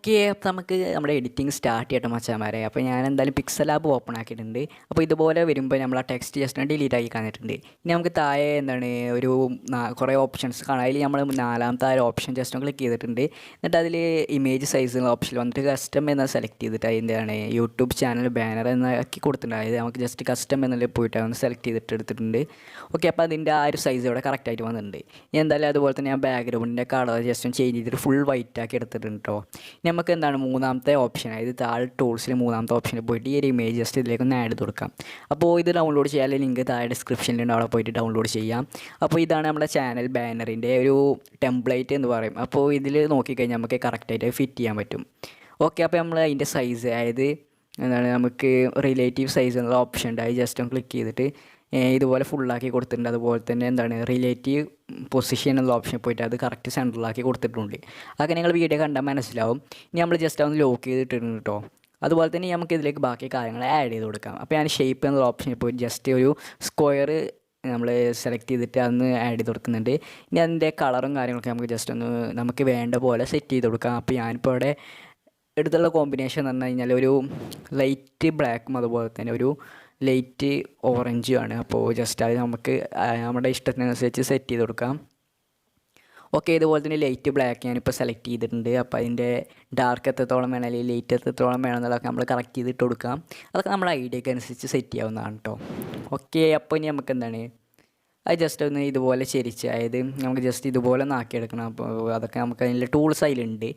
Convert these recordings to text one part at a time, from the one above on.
Okay, അപ്പോൾ നമുക്ക് നമ്മുടെ എഡിറ്റിംഗ് സ്റ്റാർട്ട് ചെയ്യട്ടെ മച്ചാന്മാരെ. അപ്പോൾ ഞാൻ എന്തായാലും പിക്സലാബ് ഓപ്പൺ ആക്കിയിട്ടുണ്ട്. അപ്പോൾ ഇതുപോലെ വരുമ്പോൾ നമ്മൾ ആ ടെക്സ്റ്റ് ജസ്റ്റ് ഡിലീറ്റ് ആക്കി കാണിട്ടുണ്ട്. ഇനി നമുക്ക് താഴെ എന്താണ് ഒരു കുറേ ഓപ്ഷൻസ് കാണാം. അതിൽ നമ്മൾ നാലാമത്തെ ഓപ്ഷൻ ജസ്റ്റ് ക്ലിക്ക് ചെയ്തിട്ടുണ്ട്. എന്നിട്ട് അതിൽ ഇമേജ് സൈസ് ഓപ്ഷൻ വന്നിട്ട് കസ്റ്റം എന്ന് സെലക്ട് ചെയ്തിട്ട് അതിൻ്റെയാണ് യൂട്യൂബ് ചാനൽ ബാനർ എന്നാക്കി കൊടുത്തിട്ടുണ്ട്. അതായത് നമുക്ക് ജസ്റ്റ് കസ്റ്റം എന്നതിൽ പോയിട്ട് ഒന്ന് സെലക്ട് ചെയ്തിട്ട് എടുത്തിട്ടുണ്ട്. ഓക്കെ, അപ്പോൾ അതിൻ്റെ ആ ഒരു സൈസ് ഇവിടെ കറക്റ്റായിട്ട് വന്നിട്ടുണ്ട്. ഇനി എന്തായാലും അതുപോലെ തന്നെ ഞാൻ ബാക്ക്ഗ്രൗണ്ടിൻ്റെ കളർ ജസ്റ്റ് ചേഞ്ച് ചെയ്തിട്ട് ഫുൾ വൈറ്റ് ആക്കി എടുത്തിട്ടുണ്ട് കേട്ടോ. ഇനി നമുക്ക് എന്താണ് മൂന്നാമത്തെ ഓപ്ഷൻ, അതായത് താഴെ ടൂൾസിൽ മൂന്നാമത്തെ ഓപ്ഷനിൽ പോയിട്ട് ഈ ഒരു ഇമേജ് ജസ്റ്റ് ഇതിലേക്ക് ഒന്ന് ആഡ് ചെയ്ത് കൊടുക്കാം. അപ്പോൾ ഇത് ഡൗൺലോഡ് ചെയ്യാൻ ലിങ്ക് താഴെ ഡിസ്ക്രിപ്ഷനിലുണ്ട്, അവിടെ പോയിട്ട് ഡൗൺലോഡ് ചെയ്യാം. അപ്പോൾ ഇതാണ് നമ്മുടെ ചാനൽ ബാനറിൻ്റെ ഒരു ടെംപ്ലേറ്റ് എന്ന് പറയും. അപ്പോൾ ഇതിൽ നോക്കിക്കഴിഞ്ഞാൽ നമുക്ക് കറക്റ്റായിട്ട് ഫിറ്റ് ചെയ്യാൻ പറ്റും. ഓക്കെ, അപ്പോൾ നമ്മൾ അതിൻ്റെ സൈസ്, അതായത് എന്താണ് നമുക്ക് റിലേറ്റീവ് സൈസ് എന്നുള്ള ഓപ്ഷൻ ഉണ്ട്. അത് ജസ്റ്റ് ഒന്ന് ക്ലിക്ക് ചെയ്തിട്ട് ഇതുപോലെ ഫുള്ളാക്കി കൊടുത്തിട്ടുണ്ട്. അതുപോലെ തന്നെ എന്താണ് റിലേറ്റീവ് പൊസിഷൻ എന്നുള്ള ഓപ്ഷൻ പോയിട്ട് അത് കറക്റ്റ് സെൻറ്ററിലാക്കി കൊടുത്തിട്ടുണ്ട്. അതൊക്കെ നിങ്ങൾ വീഡിയോ കണ്ടാൽ മനസ്സിലാവും. ഇനി നമ്മൾ ജസ്റ്റ് ഒന്ന് ലോക്ക് ചെയ്തിട്ടുണ്ട് കേട്ടോ. അതുപോലെ തന്നെ നമുക്ക് ഇതിലേക്ക് ബാക്കി കാര്യങ്ങൾ ആഡ് ചെയ്ത് കൊടുക്കാം. അപ്പോൾ ഞാൻ ഷേപ്പ് എന്നുള്ള ഓപ്ഷനിൽ പോയി ജസ്റ്റ് ഒരു സ്ക്വയർ നമ്മൾ സെലക്ട് ചെയ്തിട്ട് അതൊന്ന് ആഡ് ചെയ്ത് കൊടുക്കുന്നുണ്ട്. ഇനി അതിൻ്റെ കളറും കാര്യങ്ങളൊക്കെ നമുക്ക് ജസ്റ്റ് ഒന്ന് നമുക്ക് വേണ്ട പോലെ സെറ്റ് ചെയ്ത് കൊടുക്കാം. അപ്പോൾ ഞാനിപ്പോൾ ഇവിടെ എടുത്തുള്ള കോമ്പിനേഷൻ എന്ന് പറഞ്ഞു കഴിഞ്ഞാൽ ഒരു ലൈറ്റ് ബ്ലാക്കും അതുപോലെ തന്നെ ഒരു ലൈറ്റ് ഓറഞ്ചും ആണ്. അപ്പോൾ ജസ്റ്റ് അത് നമുക്ക് നമ്മുടെ ഇഷ്ടത്തിനനുസരിച്ച് സെറ്റ് ചെയ്ത് കൊടുക്കാം. ഓക്കെ, ഇതുപോലെ തന്നെ ലൈറ്റ് ബ്ലാക്ക് ഞാനിപ്പോൾ സെലക്ട് ചെയ്തിട്ടുണ്ട്. അപ്പോൾ അതിൻ്റെ ഡാർക്ക് എത്രത്തോളം വേണം അല്ലെങ്കിൽ ലൈറ്റ് എത്രത്തോളം വേണം എന്നുള്ളതൊക്കെ നമ്മൾ കറക്റ്റ് ചെയ്തിട്ട് കൊടുക്കാം. അതൊക്കെ നമ്മുടെ ഐഡിയക്ക് അനുസരിച്ച് സെറ്റ് ചെയ്യാവുന്നതാണ് കേട്ടോ. ഓക്കെ, അപ്പോൾ ഇനി നമുക്ക് എന്താണ് അത് ജസ്റ്റ് ഒന്ന് ഇതുപോലെ ചെരിച്ച്, അതായത് നമുക്ക് ജസ്റ്റ് ഇതുപോലെ ഒന്ന് ആക്കിയെടുക്കണം. അപ്പോൾ അതൊക്കെ നമുക്ക് അതിൻ്റെ ടൂൾസ് അതിലുണ്ട്.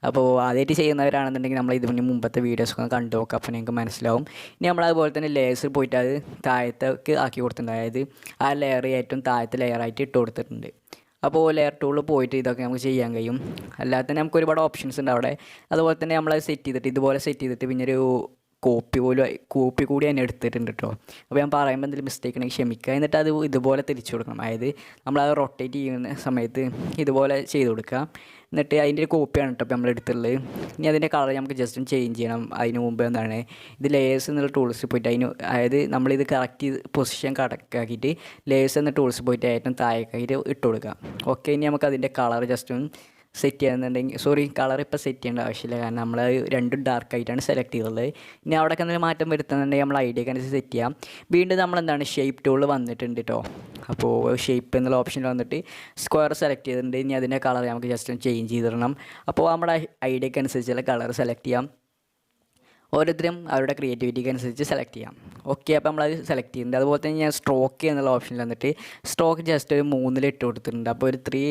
അപ്പോൾ ആദ്യമായിട്ട് ചെയ്യുന്നവരാണെന്നുണ്ടെങ്കിൽ നമ്മൾ ഇതിന് മുമ്പത്തെ വീഡിയോസൊക്കെ കണ്ടു നോക്കാം, അപ്പോൾ നിങ്ങൾക്ക് മനസ്സിലാവും. ഇനി നമ്മൾ അതുപോലെ തന്നെ ലെയേഴ്സിൽ പോയിട്ട് അത് താഴത്തേക്ക് ആക്കി കൊടുത്തിട്ടുണ്ട്. അതായത് ആ ലെയർ ഏറ്റവും താഴത്തെ ലെയറായിട്ട് ഇട്ട് കൊടുത്തിട്ടുണ്ട്. അപ്പോൾ ലെയർ ടൂളിൽ പോയിട്ട് ഇതൊക്കെ നമുക്ക് ചെയ്യാൻ കഴിയും. അല്ലാതെ തന്നെ നമുക്ക് ഒരുപാട് ഓപ്ഷൻസ് ഉണ്ട് അവിടെ. അതുപോലെ തന്നെ നമ്മളത് സെറ്റ് ചെയ്തിട്ട് ഇതുപോലെ സെറ്റ് ചെയ്തിട്ട് പിന്നെ ഒരു കോപ്പി കൂടി അതിനെ എടുത്തിട്ടുണ്ട് കേട്ടോ. അപ്പോൾ ഞാൻ പറയുമ്പോൾ എന്തെങ്കിലും മിസ്റ്റേക്ക് ഉണ്ടെങ്കിൽ ക്ഷമിക്കുക. എന്നിട്ട് അത് ഇതുപോലെ തിരിച്ചു കൊടുക്കണം. അതായത് നമ്മളത് റൊട്ടേറ്റ് ചെയ്യുന്ന സമയത്ത് ഇതുപോലെ ചെയ്ത് കൊടുക്കുക. എന്നിട്ട് അതിൻ്റെ ഒരു കോപ്പിയാണ് കേട്ടോ അപ്പോൾ നമ്മൾ എടുത്തുള്ളത്. ഇനി അതിൻ്റെ കളർ നമുക്ക് ജസ്റ്റ് ഒന്ന് ചേഞ്ച് ചെയ്യണം. അതിന് മുമ്പ് എന്താണ് ഇത് ലേയേഴ്സ് എന്നുള്ള ടൂൾസ് പോയിട്ട് അതായത് നമ്മളിത് കറക്റ്റ് പൊസിഷൻ കറക്റ്റാക്കിയിട്ട് ലേയേഴ്സ് എന്ന ടൂൾസ് പോയിട്ട് ഏറ്റവും താഴേക്കായിട്ട് ഇട്ട് കൊടുക്കുക. ഓക്കെ, ഇനി നമുക്ക് അതിൻ്റെ കളർ ജസ്റ്റ് ഒന്ന് സെറ്റ് ചെയ്യുന്നുണ്ടെങ്കിൽ കളർ ഇപ്പോൾ സെറ്റ് ചെയ്യേണ്ട ആവശ്യമില്ല, കാരണം നമ്മൾ രണ്ടും ഡാർക്കായിട്ടാണ് സെലക്ട് ചെയ്തുള്ളത്. ഇനി അവിടെയൊക്കെ എന്തെങ്കിലും മാറ്റം വരുത്തുന്നുണ്ടെങ്കിൽ നമ്മൾ ഐഡിയക്ക് അനുസരിച്ച് സെറ്റ് ചെയ്യാം. വീണ്ടും നമ്മളെന്താണ് ഷേപ്പ് ടൂൾ വന്നിട്ടുണ്ട് കേട്ടോ. അപ്പോൾ ഷേപ്പ് എന്നുള്ള ഓപ്ഷനിൽ വന്നിട്ട് സ്ക്വയർ സെലക്ട് ചെയ്തിട്ടുണ്ട്. ഇനി അതിൻ്റെ കളർ നമുക്ക് ജസ്റ്റ് ഒന്ന് ചേഞ്ച് ചെയ്തിടണം. അപ്പോൾ നമ്മുടെ ഐഡിയക്ക് അനുസരിച്ചുള്ള കളർ സെലക്ട് ചെയ്യാം. ഓരോരുത്തരും അവരുടെ ക്രിയേറ്റിവിറ്റിക്ക് അനുസരിച്ച് സെലക്ട് ചെയ്യാം. ഓക്കെ, അപ്പോൾ നമ്മളത് സെലക്ട് ചെയ്യുന്നുണ്ട്. അതുപോലെ തന്നെ ഞാൻ സ്ട്രോക്ക് എന്നുള്ള ഓപ്ഷനിൽ വന്നിട്ട് സ്ട്രോക്ക് ജസ്റ്റ് ഒരു 3 ഇട്ട് കൊടുത്തിട്ടുണ്ട്. അപ്പോൾ ഒരു 3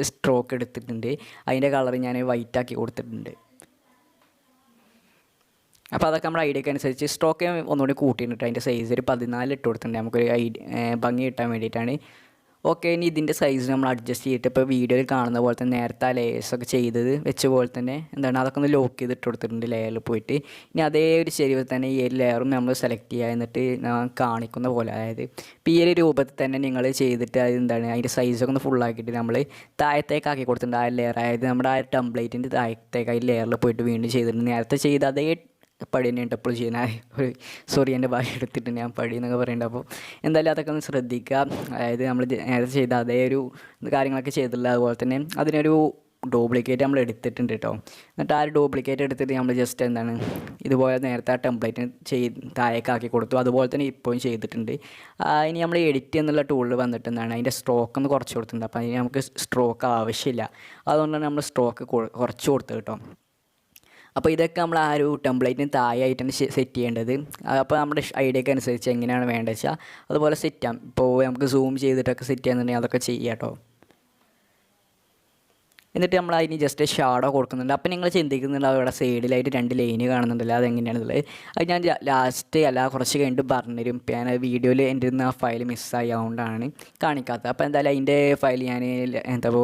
സ്ട്രോക്ക് എടുത്തിട്ടുണ്ട്. അതിൻ്റെ കളർ ഞാൻ വൈറ്റ് ആക്കി കൊടുത്തിട്ടുണ്ട്. അപ്പോൾ അതൊക്കെ നമ്മുടെ ഐഡിയക്ക് അനുസരിച്ച് സ്ട്രോക്ക് ഒന്നുകൂടി കൂട്ടിയിട്ടുണ്ട്. അതിൻ്റെ സൈസ് ഒരു 14 ഇട്ട് കൊടുത്തിട്ടുണ്ട്. നമുക്കൊരു ഭംഗി കിട്ടാൻ വേണ്ടിയിട്ടാണ്. ഓക്കെ, ഇനി ഇതിൻ്റെ സൈസ് നമ്മൾ അഡ്ജസ്റ്റ് ചെയ്തിട്ട് ഇപ്പോൾ വീഡിയോയിൽ കാണുന്ന പോലെ തന്നെ നേരത്തെ ആ ലേയേഴ്സൊക്കെ ചെയ്തത് വെച്ച പോലെ തന്നെ എന്താണ് അതൊക്കെ ഒന്ന് ലോക്ക് ചെയ്തിട്ട് കൊടുത്തിട്ടുണ്ട് ലെയറിൽ പോയിട്ട്. ഇനി അതേ ഒരു ചെരിവിൽ തന്നെ ഈ ഒരു ലെയറും നമ്മൾ സെലക്ട് ചെയ്യുക. എന്നിട്ട് കാണിക്കുന്ന പോലെ, അതായത് ഇപ്പോൾ ഈ ഒരു രൂപത്തിൽ തന്നെ നിങ്ങൾ ചെയ്തിട്ട് അത് എന്താണ് അതിൻ്റെ സൈസൊക്കെ ഒന്ന് ഫുള്ളാക്കിയിട്ട് നമ്മൾ താഴത്തേക്കാക്കി കൊടുത്തിട്ടുണ്ട്. ആ ലെയർ, അതായത് നമ്മുടെ ആ ടെംപ്ലേറ്റിൻ്റെ താഴത്തേക്ക് ആ ലെയറിൽ പോയിട്ട് വീണ്ടും ചെയ്തിട്ടുണ്ട്. നേരത്തെ ചെയ്ത അതേ പടി തന്നെയുണ്ട് എപ്പോഴും ചെയ്യുന്ന. എൻ്റെ ഭാഷ എടുത്തിട്ട് ഞാൻ പടി എന്നൊക്കെ പറയുന്നുണ്ട്. അപ്പോൾ എന്തായാലും അതൊക്കെ ഒന്ന് ശ്രദ്ധിക്കുക. അതായത് നമ്മൾ നേരത്തെ ചെയ്ത അതേ ഒരു കാര്യങ്ങളൊക്കെ ചെയ്തിട്ടുള്ള അതുപോലെ തന്നെ അതിനൊരു ഡ്യൂപ്ലിക്കേറ്റ് നമ്മൾ എടുത്തിട്ടുണ്ട് കേട്ടോ. എന്നിട്ട് ആ ഒരു ഡ്യൂപ്ലിക്കേറ്റ് എടുത്തിട്ട് നമ്മൾ ജസ്റ്റ് എന്താണ് ഇതുപോലെ നേരത്തെ ആ ടെംപ്ലേറ്റിന് താഴേക്കാക്കി കൊടുത്തു. അതുപോലെ തന്നെ ഇപ്പോഴും ചെയ്തിട്ടുണ്ട്. ഇനി നമ്മൾ എഡിറ്റ് എന്നുള്ള ടൂളിൽ വന്നിട്ട് എന്താണ് അതിൻ്റെ സ്ട്രോക്ക് ഒന്ന് കുറച്ച് കൊടുത്തിട്ടുണ്ട്. അപ്പോൾ അതിന് നമുക്ക് സ്ട്രോക്ക് ആവശ്യമില്ല, അതുകൊണ്ടാണ് നമ്മൾ സ്ട്രോക്ക് കുറച്ച് കൊടുത്തത് കേട്ടോ. അപ്പോൾ ഇതൊക്കെ നമ്മൾ ആ ഒരു ടെംപ്ലേറ്റിന് താഴെയായിട്ടാണ് സെറ്റ് ചെയ്യേണ്ടത്. അപ്പോൾ നമ്മുടെ ഐഡിയക്ക് അനുസരിച്ച് എങ്ങനെയാണ് വേണ്ടത് വെച്ചാൽ അതുപോലെ സെറ്റ് ചെയ്യാം. ഇപ്പോൾ നമുക്ക് സൂം ചെയ്തിട്ടൊക്കെ സെറ്റ് ചെയ്യാന്നുണ്ടെങ്കിൽ അതൊക്കെ ചെയ്യാം കേട്ടോ. എന്നിട്ട് നമ്മൾ അതിന് ജസ്റ്റ് ഷാഡോ കൊടുക്കുന്നുണ്ട്. അപ്പോൾ നിങ്ങൾ ചിന്തിക്കുന്നുണ്ട് അവിടെ സൈഡിലായിട്ട് 2 ലൈന് കാണുന്നുണ്ടല്ലോ, അതെങ്ങനെയാണെന്നുള്ളത്. അത് ഞാൻ ലാസ്റ്റ് കുറച്ച് കഴിഞ്ഞിട്ട് പറഞ്ഞുതരും. ഇപ്പോൾ ഞാൻ വീഡിയോയിൽ എൻ്റെ ആ ഫയൽ മിസ്സായതുകൊണ്ടാണ് കാണിക്കാത്തത്. അപ്പോൾ എന്തായാലും അതിൻ്റെ ഫയൽ ഞാൻ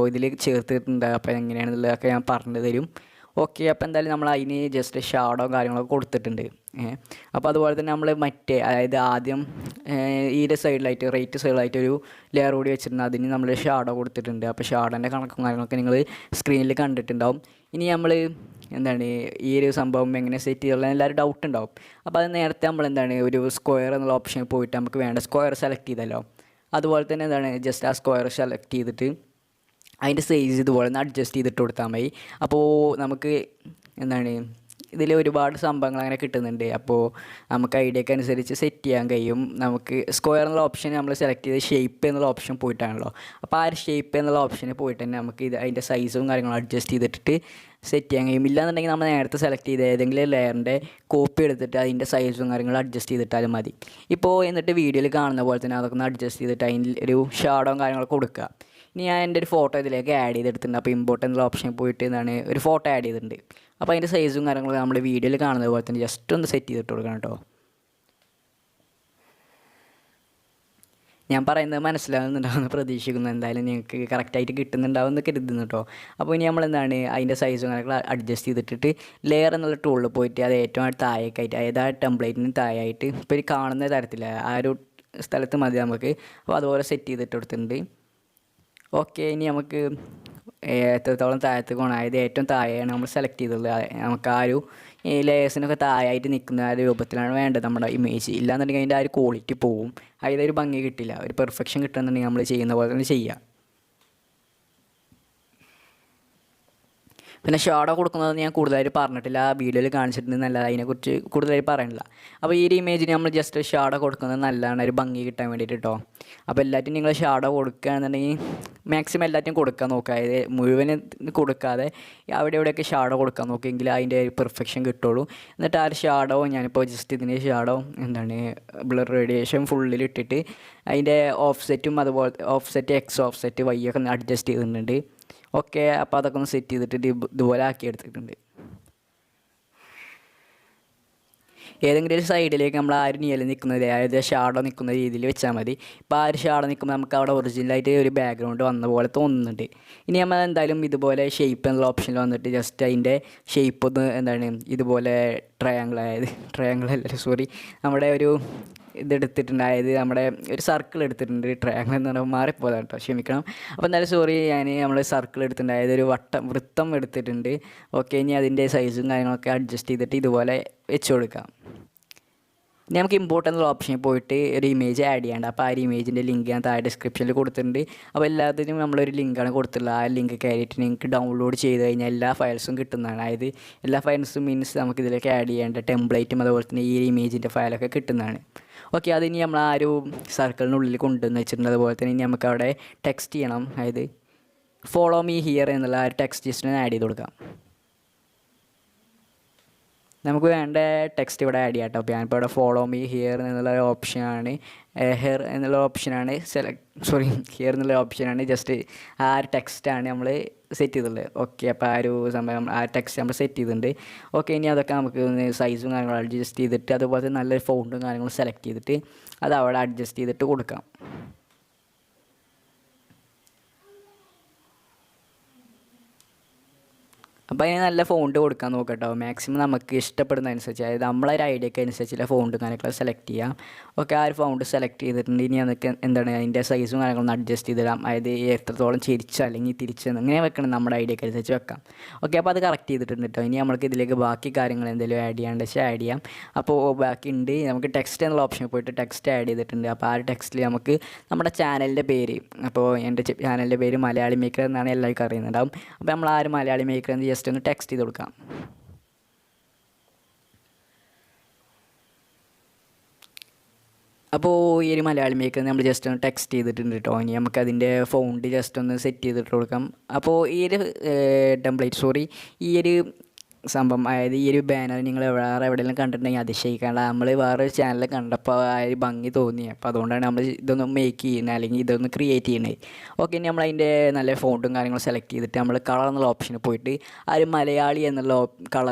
ഇതിൽ ചേർത്തിട്ടുണ്ട്. അപ്പോൾ എങ്ങനെയാണെന്നുള്ളതൊക്കെ ഞാൻ പറഞ്ഞു തരും. ഓക്കെ, അപ്പോൾ എന്തായാലും നമ്മൾ അതിന് ജസ്റ്റ് ഷാഡോ കാര്യങ്ങളൊക്കെ കൊടുത്തിട്ടുണ്ട്. അപ്പോൾ അതുപോലെ തന്നെ നമ്മൾ അതായത് ആദ്യം ഈ സൈഡിലായിട്ട് റൈറ്റ് സൈഡിലായിട്ട് ഒരു ലെയർ കൂടി വെച്ചിട്ടുണ്ട്. അതിന് നമ്മൾ ഷാഡോ കൊടുത്തിട്ടുണ്ട്. അപ്പോൾ ഷാഡോൻ്റെ കണക്കും കാര്യങ്ങളൊക്കെ നിങ്ങൾ സ്ക്രീനിൽ കണ്ടിട്ടുണ്ടാവും. ഇനി നമ്മൾ എന്താണ് ഈ ഒരു സംഭവം എങ്ങനെ സെറ്റ് ചെയ്യാനുള്ള എല്ലാവരും ഡൗട്ട് ഉണ്ടാവും. അപ്പോൾ അത് നേരത്തെ നമ്മൾ എന്താണ് ഒരു സ്ക്വയർ എന്നുള്ള ഓപ്ഷനിൽ പോയിട്ട് നമുക്ക് വേണ്ട സ്ക്വയർ സെലക്ട് ചെയ്തല്ലോ. അതുപോലെ തന്നെ എന്താണ് ജസ്റ്റ് ആ സ്ക്വയർ സെലക്ട് ചെയ്തിട്ട് അതിൻ്റെ സൈസ് ഇതുപോലെ ഒന്ന് അഡ്ജസ്റ്റ് ചെയ്തിട്ട് കൊടുത്താൽ മതി. അപ്പോൾ നമുക്ക് എന്താണ് ഇതിൽ ഒരുപാട് സംഭവങ്ങൾ അങ്ങനെ കിട്ടുന്നുണ്ട്. അപ്പോൾ നമുക്ക് ഐഡിയക്ക് അനുസരിച്ച് സെറ്റ് ചെയ്യാൻ കഴിയും. നമുക്ക് സ്ക്വയർ എന്നുള്ള ഓപ്ഷൻ നമ്മൾ സെലക്ട് ചെയ്ത് ഷേപ്പ് എന്നുള്ള ഓപ്ഷൻ പോയിട്ടാണല്ലോ. അപ്പോൾ ആ ഒരു ഷേപ്പ് എന്നുള്ള ഓപ്ഷന് പോയിട്ട് തന്നെ നമുക്ക് അതിൻ്റെ സൈസും കാര്യങ്ങളും അഡ്ജസ്റ്റ് ചെയ്തിട്ട് സെറ്റ് ചെയ്യാൻ കഴിയും. ഇല്ലാന്നുണ്ടെങ്കിൽ നമ്മൾ നേരത്തെ സെലക്ട് ചെയ്ത് ഏതെങ്കിലും ലെയറിൻ്റെ കോപ്പി എടുത്തിട്ട് അതിൻ്റെ സൈസും കാര്യങ്ങളും അഡ്ജസ്റ്റ് ചെയ്തിട്ടാലും മതി. ഇപ്പോൾ എന്നിട്ട് വീഡിയോയിൽ കാണുന്ന പോലെ തന്നെ അതൊക്കെ ഒന്ന് അഡ്ജസ്റ്റ് ചെയ്തിട്ട് അതിൻ്റെ ഒരു ഷാഡോയും കാര്യങ്ങളൊക്കെ കൊടുക്കുക. ഇനി ഞാൻ എൻ്റെ ഒരു ഫോട്ടോ ഇതിലേക്ക് ആഡ് ചെയ്തെടുത്തിട്ടുണ്ട്. അപ്പോൾ ഇമ്പോർട്ട് എന്നുള്ള ഓപ്ഷൻ പോയിട്ട് എന്താണ് ഒരു ഫോട്ടോ ആഡ് ചെയ്തിട്ടുണ്ട്. അപ്പോൾ അതിൻ്റെ സൈസും കാര്യങ്ങളും നമ്മൾ വീഡിയോയിൽ കാണുന്നത് പോലെ തന്നെ ജസ്റ്റ് ഒന്ന് സെറ്റ് ചെയ്തിട്ട് കൊടുക്കണം കേട്ടോ. ഞാൻ പറയുന്നത് മനസ്സിലാകുന്നുണ്ടാവുമെന്ന് പ്രതീക്ഷിക്കുന്നു. എന്തായാലും നിങ്ങൾക്ക് കറക്റ്റായിട്ട് കിട്ടുന്നുണ്ടാവും എന്ന് കരുതുന്നു കേട്ടോ. അപ്പോൾ ഇനി നമ്മൾ എന്താണ് അതിൻ്റെ സൈസും കാര്യങ്ങൾ അഡ്ജസ്റ്റ് ചെയ്തിട്ട് ലെയർ എന്നുള്ള ടൂളിൽ പോയിട്ട് അത് ഏറ്റവും താഴേക്കായിട്ട് അതായത് ആ ടെംപ്ലേറ്റിന് താഴെയായിട്ട് ഇപ്പോൾ ഈ കാണുന്ന തരത്തിൽ ആ ഒരു സ്ഥലത്ത് മതി നമുക്ക്. അപ്പോൾ അതുപോലെ സെറ്റ് ചെയ്തിട്ട് കൊടുത്തിട്ടുണ്ട്. ഓക്കെ, ഇനി നമുക്ക് എത്രത്തോളം താഴത്തേക്ക് പോകണം, അതായത് ഏറ്റവും താഴെയാണ് നമ്മൾ സെലക്ട് ചെയ്തിട്ടുള്ളത്. നമുക്ക് ആ ഒരു ലേയേഴ്സിനൊക്കെ താഴെയായിട്ട് നിൽക്കുന്ന ആ ഒരു രൂപത്തിലാണ് വേണ്ടത് നമ്മുടെ ഇമേജ്. ഇല്ലാന്നുണ്ടെങ്കിൽ അതിൻ്റെ ആ ഒരു ക്വാളിറ്റി പോവും, അതിൻ്റെ ഒരു ഭംഗി കിട്ടില്ല. ഒരു പെർഫെക്ഷൻ കിട്ടുന്നുണ്ടെങ്കിൽ നമ്മൾ ചെയ്യുന്ന പോലെ തന്നെ ചെയ്യുക. പിന്നെ ഷാഡോ കൊടുക്കുന്നത് ഞാൻ കൂടുതലായിട്ട് പറഞ്ഞിട്ടില്ല, വീഡിയോയിൽ കാണിച്ചിട്ടുണ്ടെന്നല്ല, അതിനെക്കുറിച്ച് കൂടുതലായിട്ട് പറയണില്ല. അപ്പോൾ ഈ ഒരു ഇമേജിന് നമ്മൾ ജസ്റ്റ് ഷാഡോ കൊടുക്കുന്നത് നല്ലതാണ്, ഒരു ഭംഗി കിട്ടാൻ വേണ്ടിയിട്ട് കേട്ടോ. അപ്പോൾ എല്ലാറ്റും നിങ്ങൾ ഷാഡോ കൊടുക്കുകയാണെന്നുണ്ടെങ്കിൽ മാക്സിമം എല്ലാറ്റും കൊടുക്കാൻ നോക്കുക. അതായത് മുഴുവൻ കൊടുക്കാതെ അവിടെ എവിടെയൊക്കെ ഷാഡോ കൊടുക്കാൻ നോക്കിയെങ്കിൽ അതിൻ്റെ പെർഫെക്ഷൻ കിട്ടുള്ളൂ. എന്നിട്ട് ആ ഒരു ഷാഡോ ഞാനിപ്പോൾ ജസ്റ്റ് ഇതിൻ്റെ ഷാഡോ എന്താണ് ബ്ലർ റേഡിയേഷൻ ഫുള്ളിലിട്ടിട്ട് അതിൻ്റെ ഓഫ് സെറ്റും അതുപോലെ offset x offset y ഒക്കെ അഡ്ജസ്റ്റ് ചെയ്തിട്ടുണ്ട്. ഓക്കെ, അപ്പോൾ അതൊക്കെ ഒന്ന് സെറ്റ് ചെയ്തിട്ട് ഇതുപോലെ ആക്കിയെടുത്തിട്ടുണ്ട്. ഏതെങ്കിലും ഒരു സൈഡിലേക്ക് നമ്മൾ ആ ഒരു നീല നിൽക്കുന്നത് അതായത് ഷാഡോ നിൽക്കുന്ന രീതിയിൽ വെച്ചാൽ മതി. ഇപ്പോൾ ആ ഒരു ഷാഡോ നിൽക്കുമ്പോൾ നമുക്ക് അവിടെ ഒറിജിനലായിട്ട് ഒരു ബാക്ക്ഗ്രൗണ്ട് വന്ന പോലെ തോന്നുന്നുണ്ട്. ഇനി നമ്മൾ എന്തായാലും ഇതുപോലെ ഷേപ്പ് എന്നുള്ള ഓപ്ഷനിൽ വന്നിട്ട് ജസ്റ്റ് അതിൻ്റെ ഷേപ്പ് ഒന്ന് എന്താണ് ഇതുപോലെ നമ്മുടെ ഒരു ഇതെടുത്തിട്ടുണ്ട്, അതായത് നമ്മുടെ ഒരു സർക്കിൾ എടുത്തിട്ടുണ്ട്. ട്രയാങ്കിൾ എന്ന് പറയുമ്പോൾ മാറിപ്പോതാണ് കേട്ടോ, ക്ഷമിക്കണം. അപ്പോൾ എന്തായാലും നമ്മൾ സർക്കിൾ എടുത്തിട്ടുണ്ട്, അതായത് ഒരു വൃത്തം എടുത്തിട്ടുണ്ട്. ഓക്കെ, ഇനി അതിൻ്റെ സൈസും കാര്യങ്ങളൊക്കെ അഡ്ജസ്റ്റ് ചെയ്തിട്ട് ഇതുപോലെ വെച്ച് കൊടുക്കാം. ഇനി നമുക്ക് ഇമ്പോർട്ട് എന്നുള്ള ഓപ്ഷനിൽ പോയിട്ട് ഒരു ഇമേജ് ആഡ് ചെയ്യേണ്ട. അപ്പോൾ ആ ഒരു ഇമേജിൻ്റെ ലിങ്ക് ഞാൻ താഴെ ഡിസ്ക്രിപ്ഷനിൽ കൊടുത്തിട്ടുണ്ട്. അപ്പോൾ എല്ലാത്തിനും നമ്മളൊരു ലിങ്കാണ് കൊടുത്തിട്ടുള്ളത്. ആ ലിങ്ക് കയറിയിട്ട് നിങ്ങൾക്ക് ഡൗൺലോഡ് ചെയ്ത് കഴിഞ്ഞാൽ എല്ലാ ഫയൽസും കിട്ടുന്നതാണ്. അതായത് എല്ലാ ഫയൽസും മീൻസ് നമുക്ക് ഇതിലേക്ക് ആഡ് ചെയ്യേണ്ട ടെംപ്ലേറ്റും അതുപോലെ തന്നെ ഈ ഇമേജിൻ്റെ ഫയലൊക്കെ കിട്ടുന്നതാണ്. ഓക്കെ, അതിനി നമ്മൾ ആ ഒരു സർക്കിളിനുള്ളിൽ കൊണ്ടുവന്ന് വെച്ചിട്ടുണ്ട്. അതുപോലെ തന്നെ ഇനി നമുക്ക് അവിടെ ടെക്സ്റ്റ് ചെയ്യണം, അതായത് ഫോളോ മീ ഹിയർ എന്നുള്ള ആ ഒരു ടെക്സ്റ്റ് ജസ്റ്റ് ആഡ് ചെയ്ത് കൊടുക്കാം. നമുക്ക് വേണ്ട ടെക്സ്റ്റ് ഇവിടെ ആഡ് ചെയ്യാം കേട്ടോ. അപ്പോൾ ഞാനിപ്പോൾ ഇവിടെ ഫോളോ മീ ഹിയർ എന്നുള്ള ഓപ്ഷനാണ് ഹിയർ എന്നുള്ള ഓപ്ഷനാണ് ഹിയർ എന്നുള്ള ഓപ്ഷനാണ് ജസ്റ്റ് ആ ഒരു ടെക്സ്റ്റാണ് നമ്മൾ സെറ്റ് ചെയ്തിട്ടുള്ളത്. ഓക്കെ, അപ്പോൾ ആ ഒരു സമയം ആ ടെക്സ്റ്റ് നമ്മൾ സെറ്റ് ചെയ്തിട്ടുണ്ട്. ഓക്കെ, ഇനി അതൊക്കെ നമുക്ക് സൈസും കാര്യങ്ങളും അഡ്ജസ്റ്റ് ചെയ്തിട്ട് അതുപോലെ തന്നെ നല്ലൊരു ഫോണ്ടും കാര്യങ്ങളും സെലക്ട് ചെയ്തിട്ട് അത് അവിടെ അഡ്ജസ്റ്റ് ചെയ്തിട്ട് കൊടുക്കാം. അപ്പോൾ അതിന് നല്ല ഫോണ്ട് കൊടുക്കാൻ നോക്കട്ടോ. മാക്സിമം നമുക്ക് ഇഷ്ടപ്പെടുന്നതനുസരിച്ച്, അതായത് നമ്മളൊരു ഐഡിയക്ക് അനുസരിച്ചുള്ള ഫോണ്ട് കാര്യങ്ങളൊക്കെ സെലക്ട് ചെയ്യാം. ഓക്കെ, ആ ഒരു ഫോണ്ട് സെലക്ട് ചെയ്തിട്ടുണ്ട്. ഇനി നമുക്ക് എന്താണ് അതിൻ്റെ സൈസും കാര്യങ്ങളൊന്ന് അഡ്ജസ്റ്റ് ചെയ്തിടാം. അതായത് എത്രത്തോളം ചിരിച്ച് അല്ലെങ്കിൽ തിരിച്ച് ഇങ്ങനെ വെക്കണം, നമ്മുടെ ഐഡിയക്ക് അനുസരിച്ച് വെക്കാം. ഓക്കെ, അപ്പോൾ അത് കറക്റ്റ് ചെയ്തിട്ടുണ്ട് കേട്ടോ. ഇനി നമുക്ക് ഇതിലേക്ക് ബാക്കി കാര്യങ്ങൾ എന്തെങ്കിലും ആഡ് ചെയ്യാണ്ട് വെച്ചാൽ ആഡ് ചെയ്യാം. അപ്പോൾ ബാക്കി ഉണ്ട്, നമുക്ക് ടെക്സ്റ്റ് എന്നുള്ള ഓപ്ഷനിൽ പോയിട്ട് ടെക്സ്റ്റ് ആഡ് ചെയ്തിട്ടുണ്ട്. അപ്പോൾ ആ ഒരു ടെക്സ്റ്റിൽ നമുക്ക് നമ്മുടെ ചാനലിൻ്റെ പേര്, അപ്പോൾ എൻ്റെ ചാനലിൻ്റെ പേര് മലയാളി മേക്കർ എന്നാണ് എല്ലാവർക്കും അറിയുന്നുണ്ടാവും. അപ്പോൾ നമ്മൾ ആ ഒരു മലയാളി മേക്കർ എന്ന് ജസ്റ്റ് ഒന്ന് ടെക്സ്റ്റ് ചെയ്ത് കൊടുക്കാം. അപ്പോൾ ഈ ഒരു മലയാളി മേക്കർ നമ്മൾ ജസ്റ്റ് ഒന്ന് ടെക്സ്റ്റ് ചെയ്തിട്ടുണ്ട് കേട്ടോ. ഇനി നമുക്കതിൻ്റെ ഫോണ്ട് ജസ്റ്റ് ഒന്ന് സെറ്റ് ചെയ്തിട്ട് കൊടുക്കാം. അപ്പോൾ ഈ ഒരു ഈ ഒരു സംഭവം, അതായത് ഈ ഒരു ബാനർ നിങ്ങൾ വേറെ എവിടെയെങ്കിലും കണ്ടിട്ടുണ്ടെങ്കിൽ അതിശയിക്കാണ്ട്, നമ്മൾ വേറൊരു ചാനൽ കണ്ടപ്പോൾ ആ ഒരു ഭംഗി തോന്നി. അപ്പോൾ അതുകൊണ്ടാണ് നമ്മൾ ഇതൊന്ന് മേക്ക് ചെയ്യുന്നത് അല്ലെങ്കിൽ ഇതൊന്ന് ക്രിയേറ്റ് ചെയ്യുന്നത്. ഓക്കെ, ഇനി നമ്മൾ അതിൻ്റെ നല്ല ഫോണ്ടും കാര്യങ്ങളും സെലക്ട് ചെയ്തിട്ട് നമ്മൾ കളർ എന്നുള്ള ഓപ്ഷനിൽ പോയിട്ട് ആ ഒരു മലയാളി എന്നുള്ള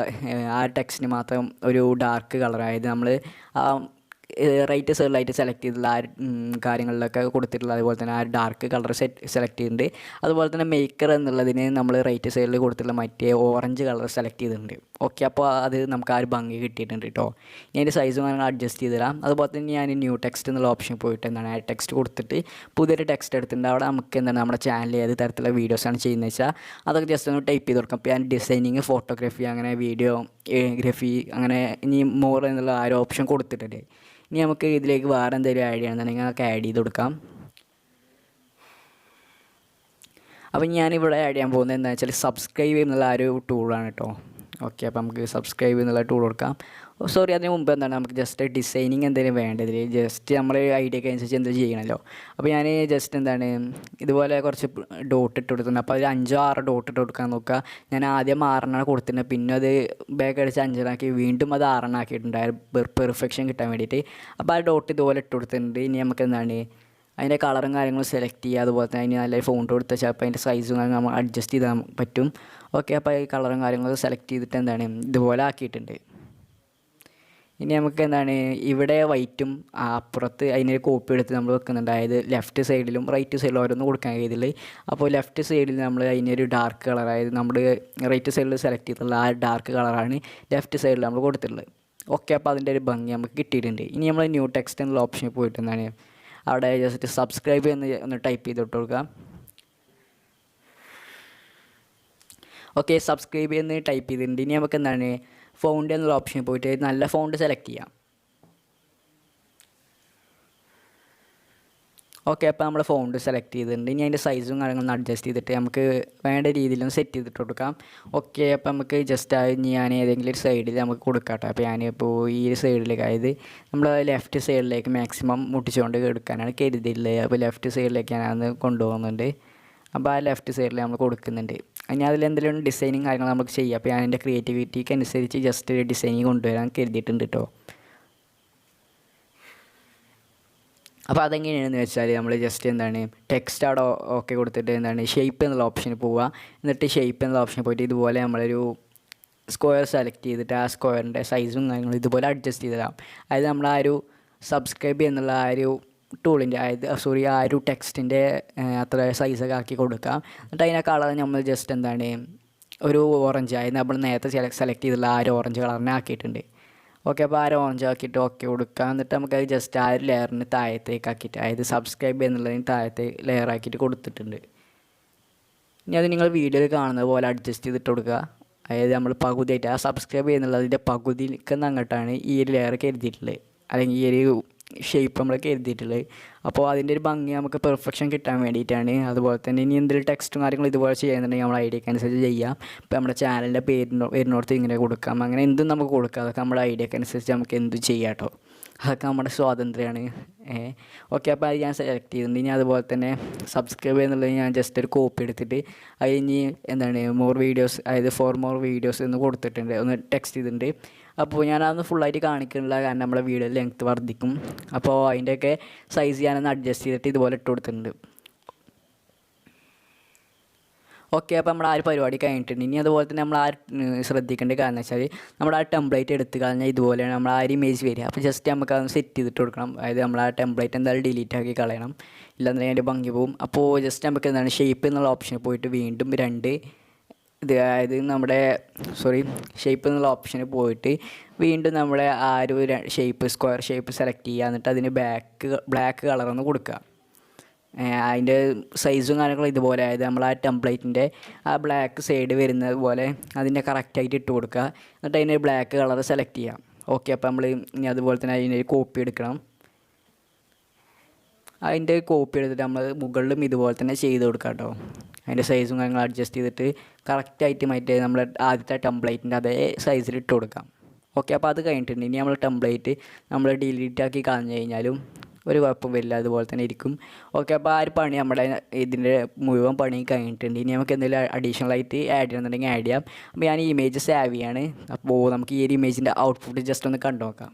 ആ ടെക്സ്റ്റിന് മാത്രം ഒരു ഡാർക്ക് കളർ, അതായത് നമ്മൾ റൈറ്റ് സൈഡിലായിട്ട് സെലക്ട് ചെയ്തിട്ടുള്ള ആ കാര്യങ്ങളിലൊക്കെ കൊടുത്തിട്ടുള്ള അതുപോലെ തന്നെ ആ ഡാർക്ക് കളർ സെലക്ട് ചെയ്തിട്ടുണ്ട്. അതുപോലെ തന്നെ മേക്കർ എന്നുള്ളതിന് നമ്മൾ റൈറ്റ് സൈഡിൽ കൊടുത്തിട്ടുള്ള മറ്റേ ഓറഞ്ച് കളർ സെലക്ട് ചെയ്തിട്ടുണ്ട്. ഓക്കെ, അപ്പോൾ അത് നമുക്ക് ആ ഒരു ഭംഗി കിട്ടിയിട്ടുണ്ട് കേട്ടോ. ഞാൻ അതിൻ്റെ സൈസും കാര്യങ്ങൾ അഡ്ജസ്റ്റ് ചെയ്തിടാം. അതുപോലെ തന്നെ ഞാൻ ന്യൂ ടെക്സ്റ്റ് എന്നുള്ള ഓപ്ഷൻ പോയിട്ട് എന്താണ് ആ ടെക്സ്റ്റ് കൊടുത്തിട്ട് പുതിയൊരു ടെക്സ്റ്റ് എടുത്തിട്ടുണ്ട്. അവിടെ നമുക്ക് എന്താണ് നമ്മുടെ ചാനലിൽ ഏത് തരത്തിലുള്ള വീഡിയോസാണ് ചെയ്യുന്നത് വെച്ചാൽ അതൊക്കെ ജസ്റ്റ് ഒന്ന് ടൈപ്പ് ചെയ്ത് കൊടുക്കാം. അപ്പോൾ ഞാൻ ഡിസൈനിങ്, ഫോട്ടോഗ്രാഫി, അങ്ങനെ വീഡിയോഗ്രാഫി, അങ്ങനെ ഇനി മോർ എന്നുള്ള ആ ഒരു ഓപ്ഷൻ കൊടുത്തിട്ടുണ്ട്. ഇനി നമുക്ക് ഇതിലേക്ക് വേറെ എന്തെങ്കിലും ആഡ് ചെയ്യണമെന്നുണ്ടെങ്കിൽ അതൊക്കെ ആഡ് ചെയ്ത് കൊടുക്കാം. അപ്പോൾ ഞാനിവിടെ ആഡ് ചെയ്യാൻ പോകുന്നത് എന്താണെന്ന് വെച്ചാൽ സബ്സ്ക്രൈബ് എന്നുള്ള ആ ഒരു ടൂളാണ് കേട്ടോ. ഓക്കെ, അപ്പോൾ നമുക്ക് സബ്സ്ക്രൈബ് എന്നുള്ള ടൂൾ കൊടുക്കാം. സോറി, അതിന് മുമ്പ് എന്താണ് നമുക്ക് ജസ്റ്റ് ഡിസൈനിങ് എന്തെങ്കിലും വേണ്ടതിൽ ജസ്റ്റ് നമ്മൾ ഐഡിയക്ക് അനുസരിച്ച് എന്തെങ്കിലും ചെയ്യണമല്ലോ. അപ്പോൾ ഞാൻ ജസ്റ്റ് എന്താണ് ഇതുപോലെ കുറച്ച് ഡോട്ട് ഇട്ട് കൊടുത്തിട്ടുണ്ട്. അപ്പോൾ അതിൽ 5-6 ഡോട്ട് ഇട്ട് കൊടുക്കാൻ നോക്കുക. ഞാൻ ആദ്യം 6 കൊടുത്തിട്ടുണ്ട്, പിന്നെ അത് ബാക്ക് അടിച്ച് 5 വീണ്ടും അത് 6 ആക്കിയിട്ടുണ്ട് പെർഫെക്ഷൻ കിട്ടാൻ വേണ്ടിയിട്ട്. അപ്പോൾ ആ ഡോട്ട് ഇതുപോലെ ഇട്ട് കൊടുത്തിട്ടുണ്ട്. ഇനി നമുക്ക് എന്താണ് അതിൻ്റെ കളറും കാര്യങ്ങളും സെലക്ട് ചെയ്യുക. അതുപോലെ തന്നെ അതിന് നല്ല ഫോണ്ട് കൊടുത്താൽ ചിലപ്പോൾ അതിൻ്റെ സൈസും കാര്യങ്ങളും നമ്മൾ അഡ്ജസ്റ്റ് ചെയ്താൽ പറ്റും. ഓക്കെ, അപ്പോൾ ഈ കളറും കാര്യങ്ങളൊക്കെ സെലക്ട് ചെയ്തിട്ട് എന്താണ് ഇതുപോലെ ആക്കിയിട്ടുണ്ട്. ഇനി നമുക്ക് എന്താണ് ഇവിടെ വൈറ്റും അപ്പുറത്ത് അതിനൊരു കോപ്പി എടുത്ത് നമ്മൾ വെക്കുന്നുണ്ട്. അതായത് ലെഫ്റ്റ് സൈഡിലും റൈറ്റ് സൈഡിലും ഓരോന്ന് കൊടുക്കാൻ കഴിയുള്ളൂ. അപ്പോൾ ലെഫ്റ്റ് സൈഡിൽ നമ്മൾ അതിനൊരു ഡാർക്ക് കളർ, അതായത് നമ്മൾ റൈറ്റ് സൈഡിൽ സെലക്ട് ചെയ്തിട്ടുള്ള ആ ഡാർക്ക് കളറാണ് ലെഫ്റ്റ് സൈഡിൽ നമ്മൾ കൊടുത്തിട്ടുള്ളത്. ഓക്കെ, അപ്പോൾ അതിൻ്റെ ഒരു ഭംഗി നമുക്ക് കിട്ടിയിട്ടുണ്ട്. ഇനി നമ്മൾ ന്യൂ ടെക്സ്റ്റ് എന്നുള്ള ഓപ്ഷനിൽ പോയിട്ട് എന്താണ് അവിടെ ജസ്റ്റ് സബ്സ്ക്രൈബ് എന്ന് ഒന്ന് ടൈപ്പ് ചെയ്തിട്ട് കൊടുക്കുക. ഓക്കെ, സബ്സ്ക്രൈബ് എന്ന് ടൈപ്പ് ചെയ്തിട്ടുണ്ട്. ഇനി നമുക്ക് എന്താണ് ഫോണ്ട് എന്നുള്ള ഓപ്ഷനിൽ പോയിട്ട് നല്ല ഫോണ്ട് സെലക്ട് ചെയ്യാം. ഓക്കെ, അപ്പോൾ നമ്മൾ ഫോണ്ട് സെലക്ട് ചെയ്തിട്ടുണ്ട്. ഇനി അതിൻ്റെ സൈസും കാര്യങ്ങളൊന്നും അഡ്ജസ്റ്റ് ചെയ്തിട്ട് നമുക്ക് വേണ്ട രീതിയിലൊന്ന് സെറ്റ് ചെയ്തിട്ട് കൊടുക്കാം. ഓക്കെ, അപ്പോൾ നമുക്ക് ജസ്റ്റ് ഞാൻ ഏതെങ്കിലും ഒരു സൈഡിൽ നമുക്ക് കൊടുക്കാം കേട്ടോ. അപ്പോൾ ഞാനിപ്പോൾ ഈ ഒരു സൈഡിലേക്ക്, അതായത് നമ്മൾ ലെഫ്റ്റ് സൈഡിലേക്ക് മാക്സിമം മുട്ടിച്ചുകൊണ്ട് എടുക്കാനാണ് കരുതിയിട്ടുള്ളത്. അപ്പോൾ ലെഫ്റ്റ് സൈഡിലേക്ക് ഞാനത് കൊണ്ടുപോകുന്നുണ്ട്. അപ്പോൾ ആ ലെഫ്റ്റ് സൈഡിൽ നമ്മൾ കൊടുക്കുന്നുണ്ട്. ഇനി അതിലെന്തെങ്കിലും ഡിസൈനിങ് കാര്യങ്ങൾ നമുക്ക് ചെയ്യാം. അപ്പോൾ ഞാൻ എൻ്റെ ക്രിയേറ്റിവിറ്റിക്ക് അനുസരിച്ച് ജസ്റ്റ് ഒരു ഡിസൈനിങ് കൊണ്ടുവരാൻ കരുതിയിട്ടുണ്ട് കേട്ടോ. അപ്പോൾ അതെങ്ങനെയാണെന്ന് വെച്ചാൽ നമ്മൾ ജസ്റ്റ് എന്താണ് ടെക്സ്റ്റ് അവിടെ ഓക്കെ കൊടുത്തിട്ട് എന്താണ് ഷേപ്പ് എന്നുള്ള ഓപ്ഷനിൽ പോവുക. എന്നിട്ട് ഷേപ്പ് എന്നുള്ള ഓപ്ഷനിൽ പോയിട്ട് ഇതുപോലെ നമ്മളൊരു സ്ക്വയർ സെലക്ട് ചെയ്തിട്ട് ആ സ്ക്വയറിൻ്റെ സൈസും കാര്യങ്ങളും ഇതുപോലെ അഡ്ജസ്റ്റ് ചെയ്തിടാം. അതായത് നമ്മൾ ആ ഒരു സബ്സ്ക്രൈബ് എന്നുള്ള ആ ഒരു ടൂളിൻ്റെ, അതായത് ആ ഒരു ടെക്സ്റ്റിൻ്റെ അത്ര സൈസൊക്കെ ആക്കി കൊടുക്കാം. എന്നിട്ട് അതിൻ്റെ കളർ നമ്മൾ ജസ്റ്റ് എന്താണ് ഒരു ഓറഞ്ച്, അതായത് നമ്മൾ നേരത്തെ സെലക്ട് ചെയ്തിട്ടുള്ള ആ ഒരു ഓറഞ്ച് കളറിനെ ആക്കിയിട്ടുണ്ട്. ഓക്കെ, അപ്പോൾ ആ ഒരു ഓറഞ്ച് ആക്കിയിട്ട് ഓക്കെ കൊടുക്കാം. എന്നിട്ട് നമുക്കത് ജസ്റ്റ് ആ ഒരു ലെയറിന് താഴത്തേക്ക് ആക്കിയിട്ട്, അതായത് സബ്സ്ക്രൈബ് എന്നുള്ളതിന് താഴത്തെ ലെയർ ആക്കിയിട്ട് കൊടുത്തിട്ടുണ്ട്. ഇനി അത് നിങ്ങൾ വീഡിയോയിൽ കാണുന്നത് പോലെ അഡ്ജസ്റ്റ് ചെയ്തിട്ട് കൊടുക്കുക. അതായത് നമ്മൾ പകുതിയായിട്ട് ആ സബ്സ്ക്രൈബ് ചെയ്യുന്നുള്ളതിൻ്റെ പകുതിക്ക് അങ്ങോട്ടാണ് ഈ ഒരു ലെയർ കരുതിയിട്ടുള്ളത്, അല്ലെങ്കിൽ ഈ ഒരു ഷേപ്പ് നമ്മൾ കരുതിയിട്ടുള്ളത്. അപ്പോൾ അതിൻ്റെ ഒരു ഭംഗി നമുക്ക് പെർഫെക്ഷൻ കിട്ടാൻ വേണ്ടിയിട്ടാണ്. അതുപോലെ തന്നെ ഇനി എന്തെങ്കിലും ടെക്സ്റ്റും കാര്യങ്ങളും ഇതുപോലെ ചെയ്യുന്നുണ്ടെങ്കിൽ നമ്മൾ ഐഡിയക്ക് അനുസരിച്ച് ചെയ്യാം. ഇപ്പോൾ നമ്മുടെ ചാനലിൻ്റെ വരുന്നിടത്ത് ഇങ്ങനെ കൊടുക്കാം, അങ്ങനെ എന്തും നമുക്ക് കൊടുക്കാം. അതൊക്കെ നമ്മുടെ ഐഡിയക്ക് അനുസരിച്ച് നമുക്ക് എന്തും ചെയ്യാം കേട്ടോ. അതൊക്കെ നമ്മുടെ സ്വാതന്ത്ര്യമാണ്. ഓക്കെ, അപ്പോൾ അത് ഞാൻ സെലക്ട് ചെയ്തിട്ടുണ്ട്. ഇനി അതുപോലെ തന്നെ സബ്സ്ക്രൈബ് എന്നുള്ളത് ഞാൻ ജസ്റ്റ് ഒരു കോപ്പി എടുത്തിട്ട് അത് ഇനി എന്താണ് മോർ വീഡിയോസ്, അതായത് ഫോർ മോർ വീഡിയോസ് എന്ന് കൊടുത്തിട്ടുണ്ട്, ഒന്ന് ടെക്സ്റ്റ് ചെയ്തിട്ടുണ്ട്. അപ്പോൾ ഞാനതൊന്ന് ഫുള്ളായിട്ട് കാണിക്കുന്നില്ല, കാരണം നമ്മുടെ വീഡിയോ ലെങ്ത്ത് വർദ്ധിക്കും. അപ്പോൾ അതിൻ്റെയൊക്കെ സൈസ് ഞാനൊന്ന് അഡ്ജസ്റ്റ് ചെയ്തിട്ട് ഇതുപോലെ ഇട്ട് കൊടുത്തിട്ടുണ്ട്. ഓക്കെ, അപ്പോൾ നമ്മൾ ആ ഒരു പരിപാടി കഴിഞ്ഞിട്ടുണ്ട്. ഇനി അതുപോലെ തന്നെ നമ്മൾ ശ്രദ്ധിക്കേണ്ട കാരണം വെച്ചാൽ നമ്മൾ ആ ടെംപ്ലേറ്റ് എടുത്ത് കളഞ്ഞാൽ ഇതുപോലെയാണ് നമ്മൾ ആ ഒരു ഇമേജ് വരിക. അപ്പോൾ ജസ്റ്റ് നമുക്ക് അതൊന്ന് സെറ്റ് ചെയ്തിട്ട് കൊടുക്കണം. അതായത് നമ്മൾ ആ ടെംപ്ലേറ്റ് എന്തായാലും ഡിലീറ്റ് ആക്കി കളയണം, ഇല്ലാന്നുണ്ടെങ്കിൽ അതിൻ്റെ ഭംഗി പോവും. അപ്പോൾ ജസ്റ്റ് നമുക്ക് എന്താണ് ഷേപ്പ് എന്നുള്ള ഓപ്ഷനിൽ പോയിട്ട് വീണ്ടും അതായത് നമ്മുടെ ഷേപ്പ് എന്നുള്ള ഓപ്ഷനിൽ പോയിട്ട് വീണ്ടും നമ്മുടെ ആ ഒരു സ്ക്വയർ ഷേപ്പ് സെലക്ട് ചെയ്യുക. എന്നിട്ട് അതിന് ബ്ലാക്ക് കളറൊന്ന് കൊടുക്കുക. അതിൻ്റെ സൈസും കാര്യങ്ങളും ഇതുപോലെ, അതായത് നമ്മൾ ആ ടെംപ്ലേറ്റിൻ്റെ ആ ബ്ലാക്ക് സൈഡ് വരുന്നത് പോലെ അതിൻ്റെ കറക്റ്റായിട്ട് ഇട്ട് കൊടുക്കുക. എന്നിട്ട് അതിന് ബ്ലാക്ക് കളർ സെലക്ട് ചെയ്യാം. ഓക്കെ, അപ്പോൾ നമ്മൾ ഇനി അതുപോലെ തന്നെ അതിൻ്റെ കോപ്പി എടുക്കണം. അതിൻ്റെ കോപ്പി എടുത്തിട്ട് നമ്മൾ മുകളിലും ഇതുപോലെ തന്നെ ചെയ്ത് കൊടുക്കാം കേട്ടോ. അതിൻ്റെ സൈസും കാര്യങ്ങളും അഡ്ജസ്റ്റ് ചെയ്തിട്ട് കറക്റ്റായിട്ട് മറ്റേ നമ്മൾ ആദ്യത്തെ ടെംപ്ലേറ്റിൻ്റെ അതേ സൈസിൽ ഇട്ട് കൊടുക്കാം. ഓക്കെ, അപ്പോൾ അത് കഴിഞ്ഞിട്ടുണ്ട്. ഇനി നമ്മൾ ടെംപ്ലേറ്റ് നമ്മൾ ഡിലീറ്റ് ആക്കി കളഞ്ഞു കഴിഞ്ഞാലും ഒരു കുഴപ്പം വരില്ല, അതുപോലെ തന്നെ ഇരിക്കും. ഓക്കെ, അപ്പോൾ ആ ഒരു പണി നമ്മുടെ ഇതിൻ്റെ മുഴുവൻ പണി കഴിഞ്ഞിട്ടുണ്ട്. ഇനി നമുക്ക് എന്തെങ്കിലും അഡീഷണലായിട്ട് ആഡ് ചെയ്യണമെന്നുണ്ടെങ്കിൽ ആഡ് ചെയ്യാം. അപ്പോൾ ഞാൻ ഈ ഇമേജ് സേവ് ചെയ്യാണ്. അപ്പോൾ നമുക്ക് ഈ ഒരു ഇമേജിൻ്റെ ഔട്ട്പുട്ട് ജസ്റ്റ് ഒന്ന് കണ്ടു നോക്കാം.